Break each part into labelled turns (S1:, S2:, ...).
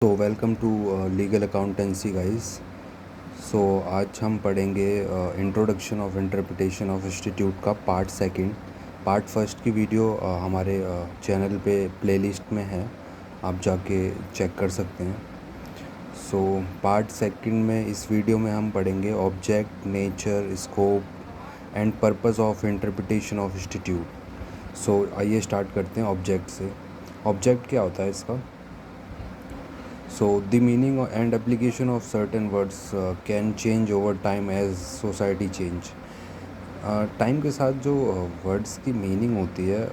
S1: तो welcome to legal accountancy guys. So आज हम पढ़ेंगे introduction of interpretation of institute का पार्ट सेकंड। पार्ट फर्स्ट की वीडियो हमारे चैनल पे प्लेलिस्ट में है, आप जाके चेक कर सकते हैं। सो पार्ट सेकंड में इस वीडियो में हम पढ़ेंगे object, nature, scope and purpose of interpretation of institute. So आइए स्टार्ट करते हैं ऑब्जेक्ट से। ऑब्जेक्ट क्या होता है इसका? So the meaning and application of certain words can change over time as society change. Time के साथ जो वर्ड्स की मीनिंग होती है,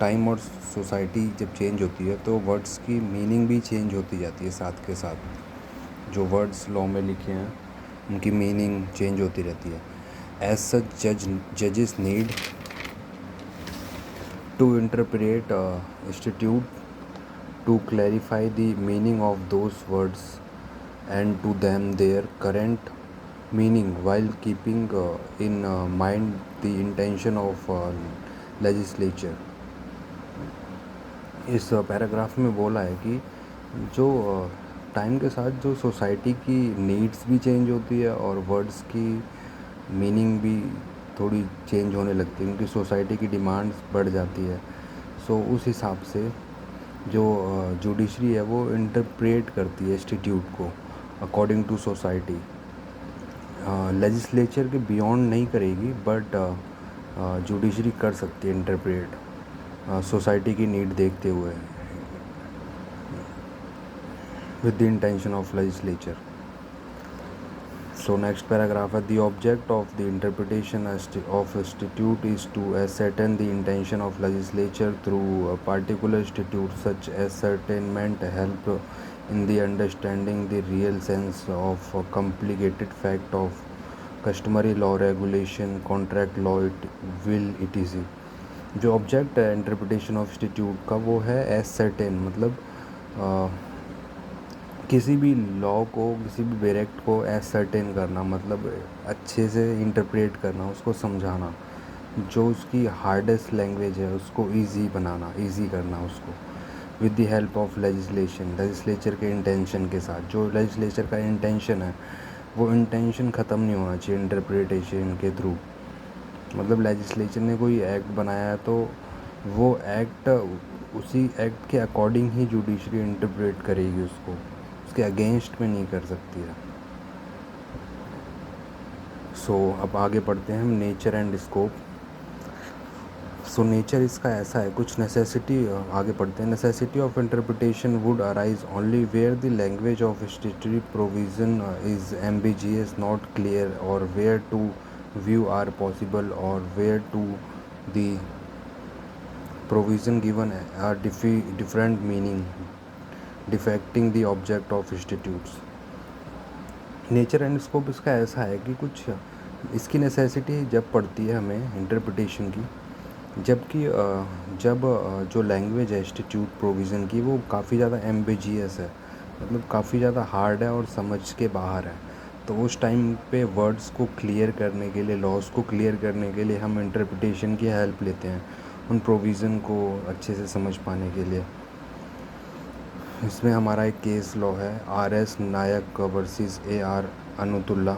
S1: टाइम और सोसाइटी जब चेंज होती है तो वर्ड्स की मीनिंग भी चेंज होती जाती है साथ के साथ। जो वर्ड्स लॉ में लिखे हैं उनकी मीनिंग चेंज होती रहती है। एज सच जजेस need to interpret institute to clarify the meaning of those words and to them their current meaning while keeping in mind the intention of legislature। इस paragraph में बोला है कि जो टाइम के साथ जो सोसाइटी की नीड्स भी चेंज होती है और वर्ड्स की मीनिंग भी थोड़ी चेंज होने लगती है, क्योंकि सोसाइटी की डिमांड्स बढ़ जाती है। सो उस हिसाब से जो जुडिशरी है वो इंटरप्रेट करती है इंस्टीट्यूट को अकॉर्डिंग टू सोसाइटी। लेजिस्लेचर के बियॉन्ड नहीं करेगी, बट जुडिशरी कर सकती है इंटरप्रेट सोसाइटी की नीड देखते हुए with the intention of legislature. So next paragraph है, the object of the interpretation of institute is to ascertain the intention of legislature through a particular institute. Such ascertainment help in the understanding the real sense of a complicated fact of customary law, regulation, contract law, will etc. जो object है interpretation of institute का वो है ascertain, मतलब किसी भी law को, किसी भी वेरेक्ट को एसर्टेन करना, मतलब अच्छे से इंटरप्रेट करना, उसको समझाना। जो उसकी हार्डेस्ट लैंग्वेज है उसको इजी बनाना, इजी करना उसको with the help of legislation, legislature के इंटेंशन के साथ। जो लेजिस्लेचर का इंटेंशन है वो इंटेंशन ख़त्म नहीं होना चाहिए इंटरप्रिटेशन के थ्रू। मतलब लेजिस्लेचर ने कोई एक्ट बनाया है तो वो एक्ट, उसी एक्ट के अकॉर्डिंग ही जुडिशरी इंटरप्रेट करेगी उसको, उसके अगेंस्ट में नहीं कर सकती है। सो अब आगे पढ़ते हैं हम nature and scope. So nature इसका ऐसा है, कुछ नेसेसिटी, आगे पढ़ते हैं। Necessity of interpretation would arise only where the language of statutory provision is ambiguous, not clear, और where two view are possible, और where to the provision given a different meaning defecting the object of institutes। Nature and scope इसका ऐसा है कि कुछ इसकी necessity जब पड़ती है हमें इंटरप्रिटेशन की, जबकि जब जो लैंग्वेज है इंस्टीट्यूट प्रोविज़न की वो काफ़ी ज़्यादा एम्बिजियस है, मतलब काफ़ी ज़्यादा हार्ड है और समझ के बाहर है, तो उस टाइम पे वर्ड्स को क्लियर करने के लिए, लॉज को क्लियर करने के लिए हम इंटरप्रिटेशन की हेल्प लेते हैं उन प्रोविज़न को अच्छे से समझ पाने के लिए। इसमें हमारा एक केस लॉ है, RS Nayak versus AR Antulay.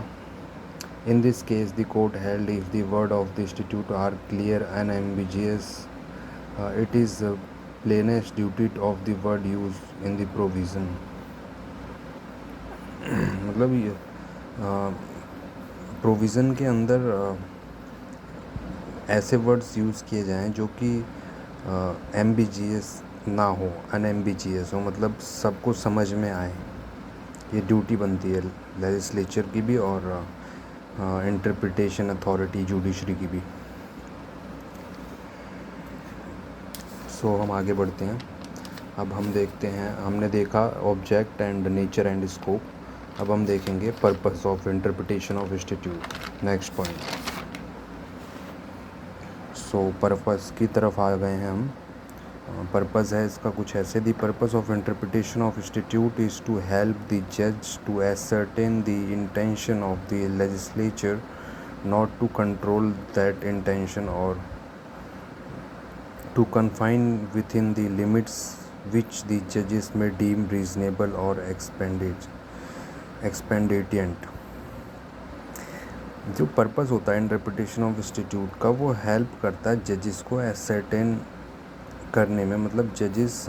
S1: In this case the court held if the word of the institute are clear and ambiguous, it is plainest duty of the word use in the provision. मतलब ये provision के अंदर ऐसे words use किए जाएं जो कि ambitious ना हो, अनएम्बिजियस हो, मतलब सबको समझ में आए। ये ड्यूटी बनती है लेजिस्लेचर की भी और इंटरप्रिटेशन अथॉरिटी जुडिशरी की भी। सो हम आगे बढ़ते हैं। अब हम देखते हैं, हमने देखा object and nature and scope, अब हम देखेंगे purpose of interpretation of institute. Next point. So purpose की तरफ आ गए हैं हम। पर्पस है इसका कुछ ऐसे, the purpose of interpretation of institute is to help the जज to ascertain the intention of the legislature, not to control that intention और to confine within the limits which the judges may deem reasonable or expedient। जो purpose होता है interpretation of institute का, वो help करता है जजेस को एसर्टेन करने में, मतलब जजेस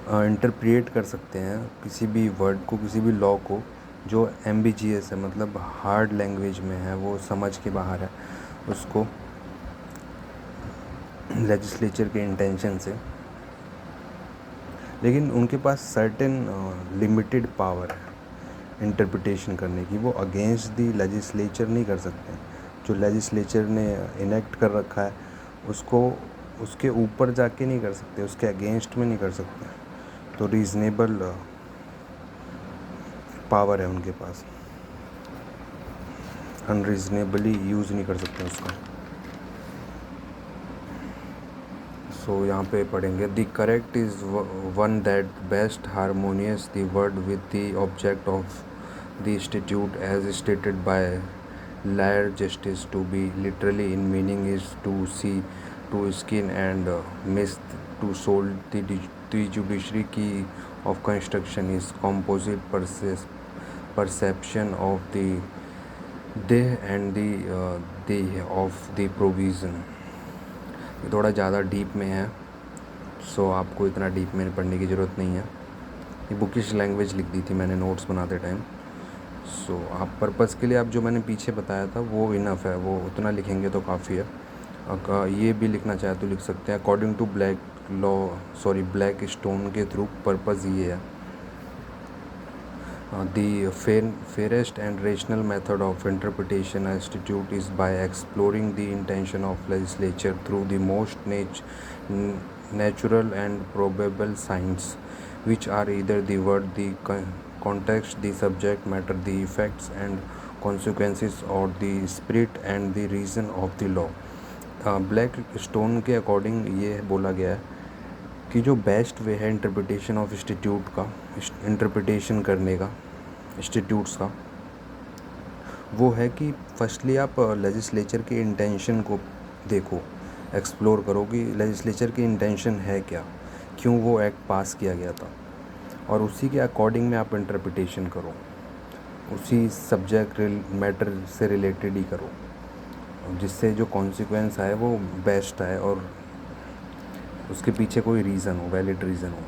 S1: इंटरप्रिएट कर सकते हैं किसी भी वर्ड को, किसी भी लॉ को जो एम्बिजियस है, मतलब हार्ड लैंग्वेज में है, वो समझ के बाहर है, उसको लेजिस्लेचर के इंटेंशन से। लेकिन उनके पास सर्टेन लिमिटेड पावर है इंटरप्रिटेशन करने की, वो अगेंस्ट दी लेजिस्लेचर नहीं कर सकते। जो लेजिस्लेचर ने इनेक्ट कर रखा है उसको उसके ऊपर जाके नहीं कर सकते, उसके अगेंस्ट में नहीं कर सकते। तो रीज़नेबल पावर है उनके पास, अनरीजनेबली यूज़ नहीं कर सकते उसका। सो यहाँ पे पढ़ेंगे, the correct is one that best harmonious the word with the object of the institute as stated by liar justice to be literally in meaning is to see to skin and miss to soul the judiciary की of construction is composite perception of the day and the of the provision। ये थोड़ा ज़्यादा deep में है, सो आपको इतना deep में पढ़ने की ज़रूरत नहीं है। ये बुकिश लैंग्वेज लिख दी थी मैंने नोट्स बनाते टाइम। सो आप पर्पस के लिए आप जो मैंने पीछे बताया था वो इनफ है, वो उतना लिखेंगे तो काफ़ी है। अगर ये भी लिखना चाहे तो लिख सकते हैं। अकॉर्डिंग टू ब्लैक स्टोन के थ्रू पर्पस ये है, the fairest and rational method of interpretation institute is by exploring the intention of legislature through the most natural and probable signs, which are either the word, the context, the subject matter, the effects and consequences, or the spirit and the reason of the law। Black stone के according ये बोला गया है कि जो best way है interpretation of institute का, interpretation करने का इंस्टीट्यूट्स का, वो है कि फर्स्टली आप लेजिस्लेचर के इंटेंशन को देखो, एक्सप्लोर करो कि लेजिस्लेचर की इंटेंशन है क्या, क्यों वो एक्ट पास किया गया था, और उसी के अकॉर्डिंग में आप इंटरप्रिटेशन करो, उसी सब्जेक्ट मैटर से रिलेटेड ही करो, जिससे जो कॉन्सिक्वेंस आए वो बेस्ट आए और उसके पीछे कोई रीज़न हो, वैलिड रीज़न हो।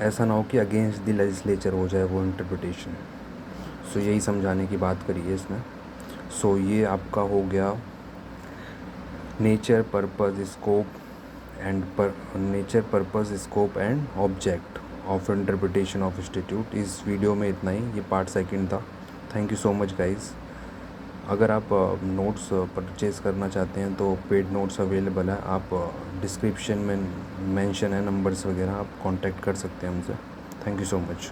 S1: ऐसा ना हो कि अगेंस्ट द लेजिस्लेचर हो जाए वो इंटरप्रिटेशन। सो यही समझाने की बात करी है इसमें। सो ये आपका हो गया nature, purpose, scope and object of interpretation of institute. इस वीडियो में इतना ही, ये पार्ट सेकंड था। Thank you so much guys. अगर आप नोट्स परचेज़ करना चाहते हैं तो पेड नोट्स अवेलेबल है, आप डिस्क्रिप्शन में मेंशन है नंबर्स वगैरह, आप कांटेक्ट कर सकते हैं हमसे। Thank you so much.